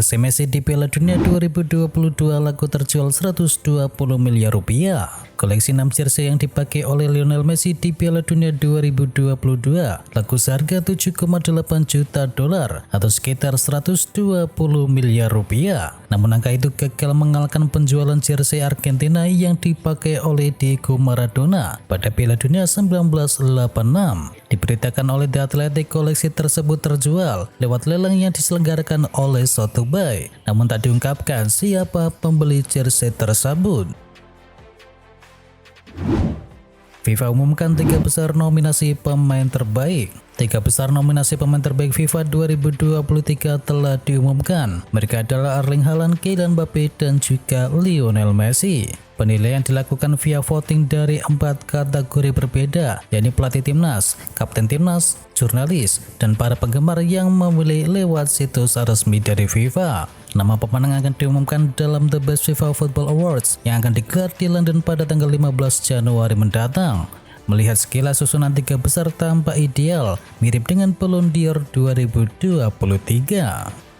Jersey Messi di Piala Dunia 2022 laku terjual 120 miliar rupiah. Koleksi 6 jersey yang dipakai oleh Lionel Messi di Piala Dunia 2022 laku seharga 7,8 juta dolar atau sekitar 120 miliar rupiah. Namun angka itu gagal mengalahkan penjualan jersey Argentina yang dipakai oleh Diego Maradona pada Piala Dunia 1986. Diberitakan oleh The Athletic, koleksi tersebut terjual lewat lelang yang diselenggarakan oleh Sotheby, namun tak diungkapkan siapa pembeli jersey tersebut. FIFA umumkan 3 besar nominasi pemain terbaik. 3 besar nominasi pemain terbaik FIFA 2023 telah diumumkan. Mereka adalah Erling Haaland, Kylian Mbappe, dan juga Lionel Messi. Penilaian dilakukan via voting dari 4 kategori berbeda, yakni pelatih timnas, kapten timnas, jurnalis, dan para penggemar yang memilih lewat situs resmi dari FIFA. Nama pemenang akan diumumkan dalam The Best FIFA Football Awards yang akan digelar di London pada tanggal 15 Januari mendatang. Melihat sekilas susunan 3 besar tampak ideal, mirip dengan Ballon d'Or 2023.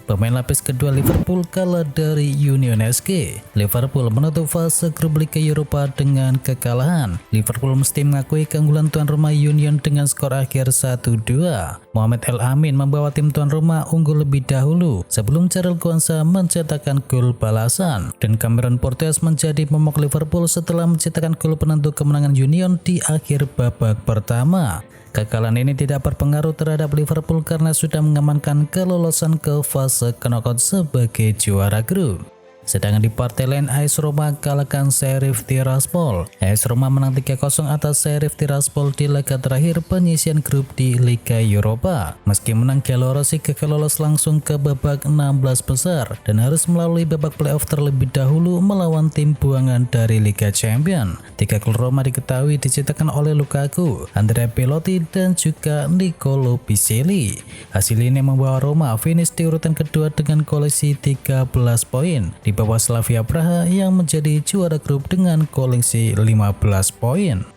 Pemain lapis kedua Liverpool kalah dari Union SG. Liverpool menutup fase grup Liga Eropa dengan kekalahan. Liverpool mesti mengakui keunggulan tuan rumah Union dengan skor akhir 1-2. Mohamed El Amin membawa tim tuan rumah unggul lebih dahulu sebelum Charles Kwanza mencetakkan gol balasan, dan Cameron Porteous menjadi momok Liverpool setelah mencetakkan gol penentu kemenangan Union di akhir babak pertama. Kekalahan ini tidak berpengaruh terhadap Liverpool karena sudah mengamankan kelolosan ke fase knockout sebagai juara grup. Sedangkan di partai lain, AS Roma kalahkan Sheriff Tiraspol. AS Roma menang 3-0 atas Sheriff Tiraspol di laga terakhir penyisian grup di Liga Eropa. Meski menang, Giallorossi gagal lolos langsung ke babak 16 besar dan harus melalui babak playoff terlebih dahulu melawan tim buangan dari Liga Champions. 3 gol Roma diketahui dicetakkan oleh Lukaku, Andrea Belotti, dan juga Nicolo Piselli. Hasil ini membawa Roma finish di urutan kedua dengan koleksi 13 poin di bawah Slavia Praha yang menjadi juara grup dengan koleksi 15 poin.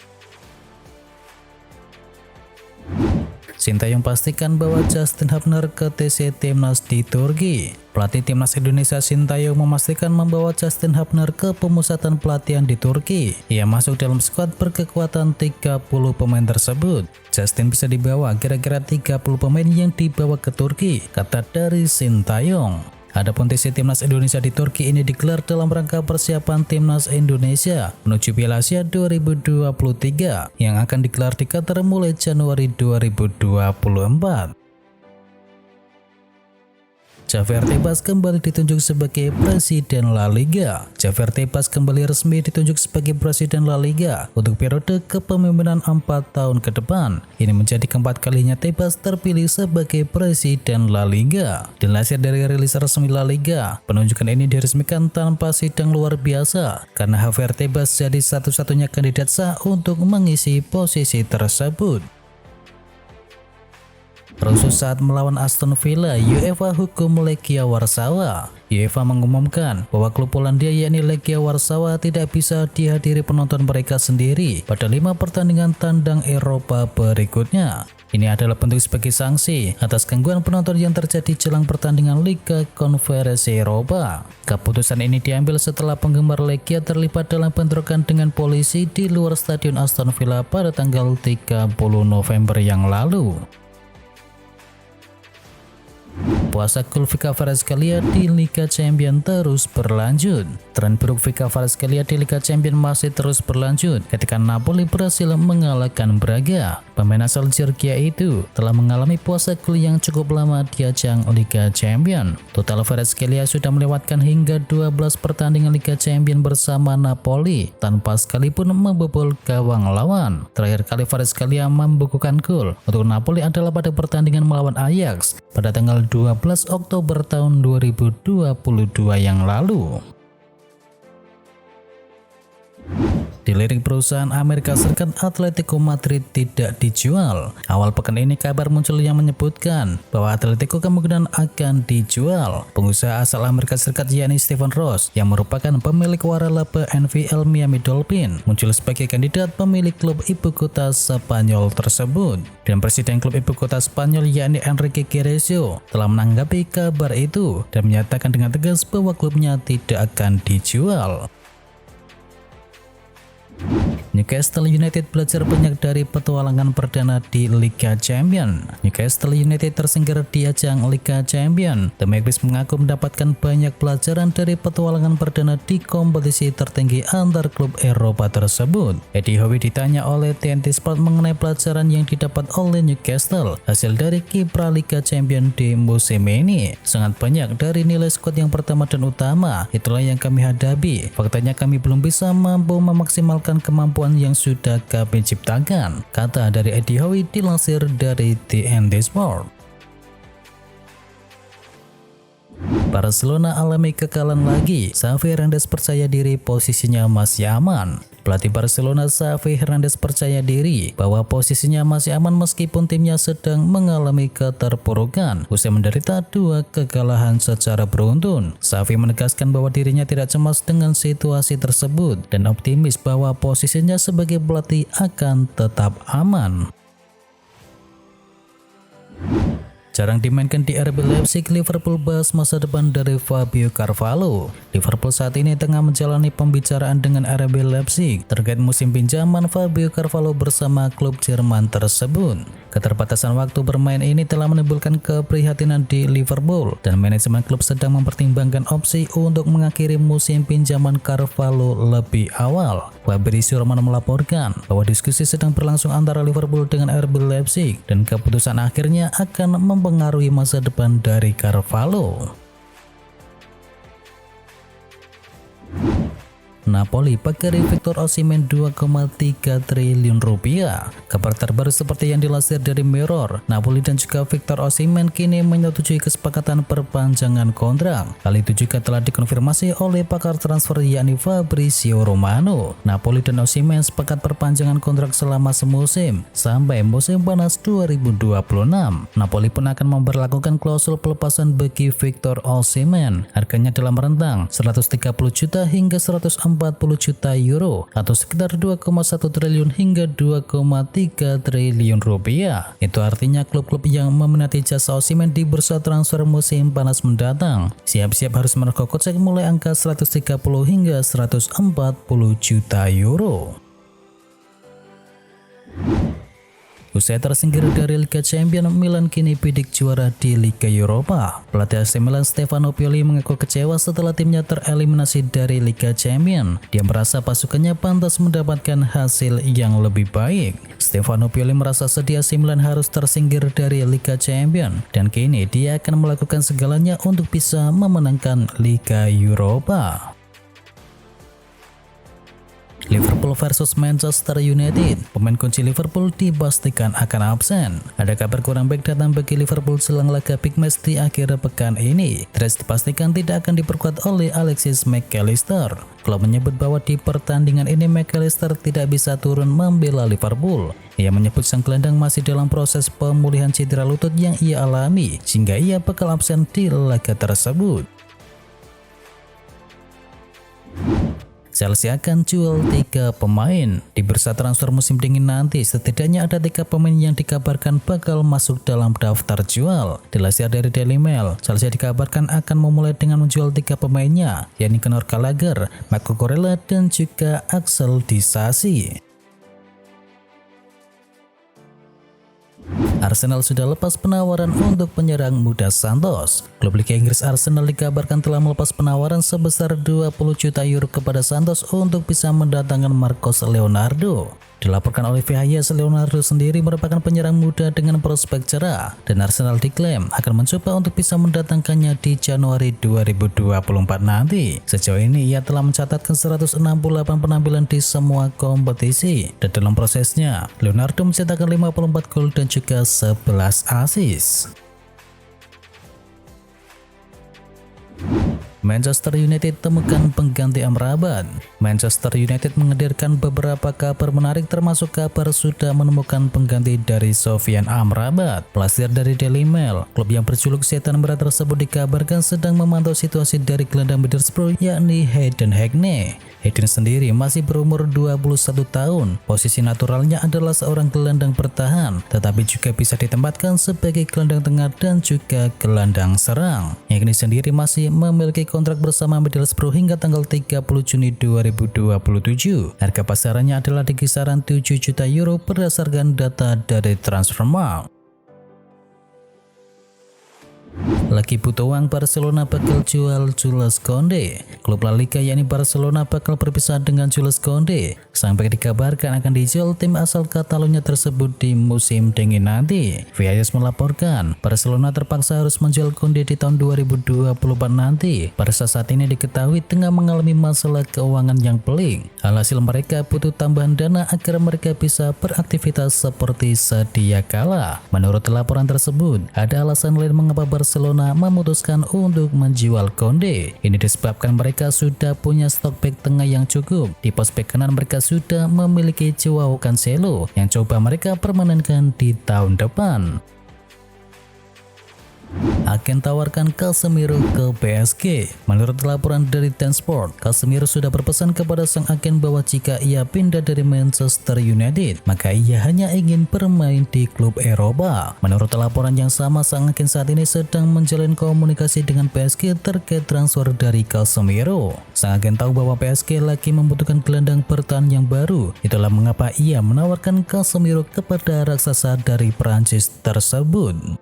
Sintayong pastikan bahwa Justin Hubner ke TC Timnas di Turki. Pelatih Timnas Indonesia Sintayong memastikan membawa Justin Hubner ke pemusatan pelatihan di Turki. Ia masuk dalam skuad berkekuatan 30 pemain tersebut. Justin bisa dibawa kira-kira 30 pemain yang dibawa ke Turki, kata dari Sintayong. Adapun TC Timnas Indonesia di Turki ini digelar dalam rangka persiapan Timnas Indonesia menuju Piala Asia 2023 yang akan digelar di Qatar mulai Januari 2024. Javier Tebas kembali ditunjuk sebagai Presiden La Liga. Javier Tebas kembali resmi ditunjuk sebagai Presiden La Liga untuk periode kepemimpinan 4 tahun ke depan. Ini menjadi keempat kalinya Tebas terpilih sebagai Presiden La Liga. Dilansir dari rilis resmi La Liga, penunjukan ini diresmikan tanpa sidang luar biasa karena Javier Tebas jadi satu-satunya kandidat sah untuk mengisi posisi tersebut. Rusuh saat melawan Aston Villa, UEFA hukum Legia Warsawa. UEFA mengumumkan bahwa klub Polandia yakni Legia Warsawa tidak bisa dihadiri penonton mereka sendiri pada 5 pertandingan tandang Eropa berikutnya. Ini adalah bentuk sebagai sanksi atas gangguan penonton yang terjadi jelang pertandingan Liga Konferensi Eropa. Keputusan ini diambil setelah penggemar Legia terlibat dalam bentrokan dengan polisi di luar stadion Aston Villa pada tanggal 30 November yang lalu. Puasa gol Vika Kvaratskhelia di Liga Champions terus berlanjut. Tren buruk Vika Kvaratskhelia di Liga Champions masih terus berlanjut ketika Napoli berhasil mengalahkan Braga. Pemain asal Georgia itu telah mengalami puasa gol yang cukup lama di ajang Liga Champions. Total Kvaratskhelia sudah melewatkan hingga 12 pertandingan Liga Champions bersama Napoli tanpa sekalipun membobol gawang lawan. Terakhir kali Kvaratskhelia membukukan gol untuk Napoli adalah pada pertandingan melawan Ajax pada tanggal 12 Oktober tahun 2022 yang lalu. Dilirik perusahaan Amerika Serikat, Atletico Madrid tidak dijual. Awal pekan ini kabar muncul yang menyebutkan bahwa Atletico kemungkinan akan dijual. Pengusaha asal Amerika Serikat yakni Stephen Ross yang merupakan pemilik waralaba NVL Miami Dolphins muncul sebagai kandidat pemilik klub ibu kota Spanyol tersebut. Dan presiden klub ibu kota Spanyol yakni Enrique Cerezo telah menanggapi kabar itu dan menyatakan dengan tegas bahwa klubnya tidak akan dijual. Newcastle United belajar banyak dari petualangan perdana di Liga Champions. Newcastle United tersingkir di ajang Liga Champions. The Magpies mengaku mendapatkan banyak pelajaran dari petualangan perdana di kompetisi tertinggi antar klub Eropa tersebut. Eddie Howe ditanya oleh TNT Sport mengenai pelajaran yang didapat oleh Newcastle hasil dari kiprah Liga Champions di musim ini. Sangat banyak dari nilai skuad yang pertama dan utama. Itulah yang kami hadapi. Faktanya kami belum bisa mampu memaksimalkan kemampuan yang sudah kami ciptakan, kata dari Eddie Howe dilansir dari TNT Sport. Barcelona alami kekalahan lagi. Xavi Hernandez percaya diri posisinya masih aman. Pelatih Barcelona Xavi Hernandez percaya diri bahwa posisinya masih aman meskipun timnya sedang mengalami keterpurukan usai menderita 2 kekalahan secara beruntun. Xavi menegaskan bahwa dirinya tidak cemas dengan situasi tersebut dan optimis bahwa posisinya sebagai pelatih akan tetap aman. Jarang dimainkan di RB Leipzig, Liverpool bahas masa depan dari Fabio Carvalho. Liverpool saat ini tengah menjalani pembicaraan dengan RB Leipzig terkait musim pinjaman Fabio Carvalho bersama klub Jerman tersebut. Keterbatasan waktu bermain ini telah menimbulkan keprihatinan di Liverpool dan manajemen klub sedang mempertimbangkan opsi untuk mengakhiri musim pinjaman Carvalho lebih awal. Fabrizio Romano melaporkan bahwa diskusi sedang berlangsung antara Liverpool dengan RB Leipzig dan keputusan akhirnya akan mempengaruhi masa depan dari Carvalho. Napoli pakari Victor Osimhen 2,3 triliun rupiah. Kabar terbaru seperti yang dilansir dari Mirror, Napoli dan juga Victor Osimhen kini menyetujui kesepakatan perpanjangan kontrak. Hal itu juga telah dikonfirmasi oleh pakar transfer yakni Fabrizio Romano. Napoli dan Osimhen sepakat perpanjangan kontrak selama semusim sampai musim panas 2026. Napoli pun akan memberlakukan klausul pelepasan bagi Victor Osimhen. Harganya dalam rentang 130 juta hingga 140 juta euro atau sekitar 2,1 triliun hingga 2,3 triliun rupiah. Itu artinya klub-klub yang meminati jasa Osimhen di bursa transfer musim panas mendatang siap-siap harus merogoh kocek mulai angka 130 hingga 140 juta euro. Usai tersingkir dari Liga Champions, Milan kini bidik juara di Liga Eropa. Pelatih AC Milan Stefano Pioli mengaku kecewa setelah timnya tereliminasi dari Liga Champions. Dia merasa pasukannya pantas mendapatkan hasil yang lebih baik. Stefano Pioli merasa sedih AC Milan harus tersingkir dari Liga Champions dan kini dia akan melakukan segalanya untuk bisa memenangkan Liga Eropa. Liverpool versus Manchester United. Pemain kunci Liverpool dipastikan akan absen. Ada kabar kurang baik datang bagi Liverpool jelang laga Big Match di akhir pekan ini. Trent dipastikan tidak akan diperkuat oleh Alexis McAllister. Klub menyebut bahwa di pertandingan ini McAllister tidak bisa turun membela Liverpool. Ia menyebut sang gelandang masih dalam proses pemulihan cedera lutut yang ia alami, sehingga ia bakal absen di laga tersebut. Chelsea akan jual 3 pemain. Di bursa transfer musim dingin nanti, setidaknya ada 3 pemain yang dikabarkan bakal masuk dalam daftar jual. Dilansir dari Daily Mail, Chelsea dikabarkan akan memulai dengan menjual 3 pemainnya, yakni Conor Gallagher, Marco Corella, dan juga Axel Disasi. Arsenal sudah lepas penawaran untuk penyerang muda Santos. Klub Liga Inggris Arsenal dikabarkan telah melepas penawaran sebesar 20 juta euro kepada Santos untuk bisa mendatangkan Marcos Leonardo. Dilaporkan oleh VHS, Leonardo sendiri merupakan penyerang muda dengan prospek cerah dan Arsenal diklaim akan mencoba untuk bisa mendatangkannya di Januari 2024 nanti. Sejauh ini ia telah mencatatkan 168 penampilan di semua kompetisi dan dalam prosesnya Leonardo mencetakkan 54 gol dan juga 11 assist. Manchester United temukan pengganti Amrabat. Manchester United menghadirkan beberapa kabar menarik termasuk kabar sudah menemukan pengganti dari Sofyan Amrabat. Pelajar dari Daily Mail, klub yang berjuluk Setan Merah tersebut dikabarkan sedang memantau situasi dari gelandang Middlesbrough yakni Hayden Hackney. Hayden sendiri masih berumur 21 tahun. Posisi naturalnya adalah seorang gelandang bertahan, tetapi juga bisa ditempatkan sebagai gelandang tengah dan juga gelandang serang. Hackney sendiri masih memiliki kontrak bersama Middlesbrough hingga tanggal 30 Juni 2027. Harga pasarannya adalah di kisaran 7 juta euro berdasarkan data dari Transfermarkt. Lagi butuh uang, Barcelona bakal jual Jules Koundé. Klub La Liga yakni Barcelona bakal berpisah dengan Jules Koundé. Sang bek dikabarkan akan dijual tim asal Catalonia tersebut di musim dingin nanti. Vias melaporkan Barcelona terpaksa harus menjual Koundé di tahun 2024 nanti. Barca saat ini diketahui tengah mengalami masalah keuangan yang pelik. Alhasil mereka butuh tambahan dana agar mereka bisa beraktivitas seperti sedia kala. Menurut laporan tersebut, ada alasan lain mengapa Barcelona memutuskan untuk menjual Koundé. Ini disebabkan mereka sudah punya stok bek tengah yang cukup. Di pos bek kanan mereka sudah memiliki Joao Cancelo yang coba mereka permanenkan di tahun depan. Agen tawarkan Casemiro ke PSG. Menurut laporan dari Dan Sport, Casemiro sudah berpesan kepada sang agen bahwa jika ia pindah dari Manchester United, maka ia hanya ingin bermain di klub Eropa. Menurut laporan yang sama, sang agen saat ini sedang menjalin komunikasi dengan PSG terkait transfer dari Casemiro. Sang agen tahu bahwa PSG lagi membutuhkan gelandang bertahan yang baru. Itulah mengapa ia menawarkan Casemiro kepada raksasa dari Prancis tersebut.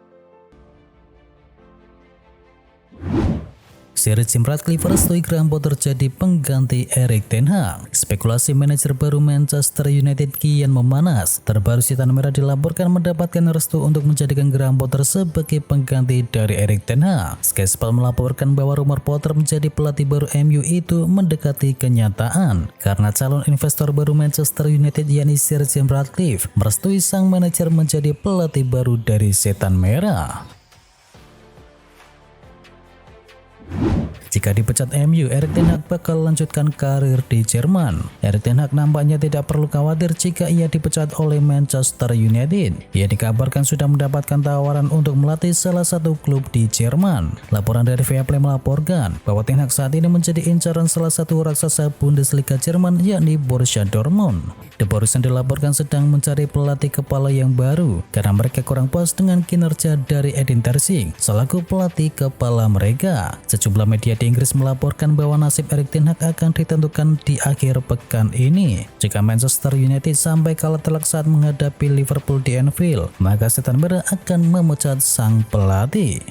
Sir Jim Ratcliffe restui Graham Potter jadi pengganti Erik ten Hag. Spekulasi manajer baru Manchester United kian memanas. Terbaru Setan Merah dilaporkan mendapatkan restu untuk menjadikan Graham Potter sebagai pengganti dari Erik ten Hag. Sky Sport melaporkan bahwa rumor Potter menjadi pelatih baru MU itu mendekati kenyataan karena calon investor baru Manchester United yakni Sir Jim Ratcliffe merestui sang manajer menjadi pelatih baru dari Setan Merah. Jika dipecat MU, Erik ten Hag bakal lanjutkan karir di Jerman. Erik ten Hag nampaknya tidak perlu khawatir jika ia dipecat oleh Manchester United. Ia dikabarkan sudah mendapatkan tawaran untuk melatih salah satu klub di Jerman. Laporan dari Viaplay melaporkan bahwa ten Hag saat ini menjadi incaran salah satu raksasa Bundesliga Jerman yakni Borussia Dortmund. The Borussia dilaporkan sedang mencari pelatih kepala yang baru karena mereka kurang puas dengan kinerja dari Edin Terzic selaku pelatih kepala mereka. Sejumlah media di Inggris melaporkan bahwa nasib Erik ten Hag akan ditentukan di akhir pekan ini. Jika Manchester United sampai kalah telak saat menghadapi Liverpool di Anfield, maka Setan Merah akan memecat sang pelatih.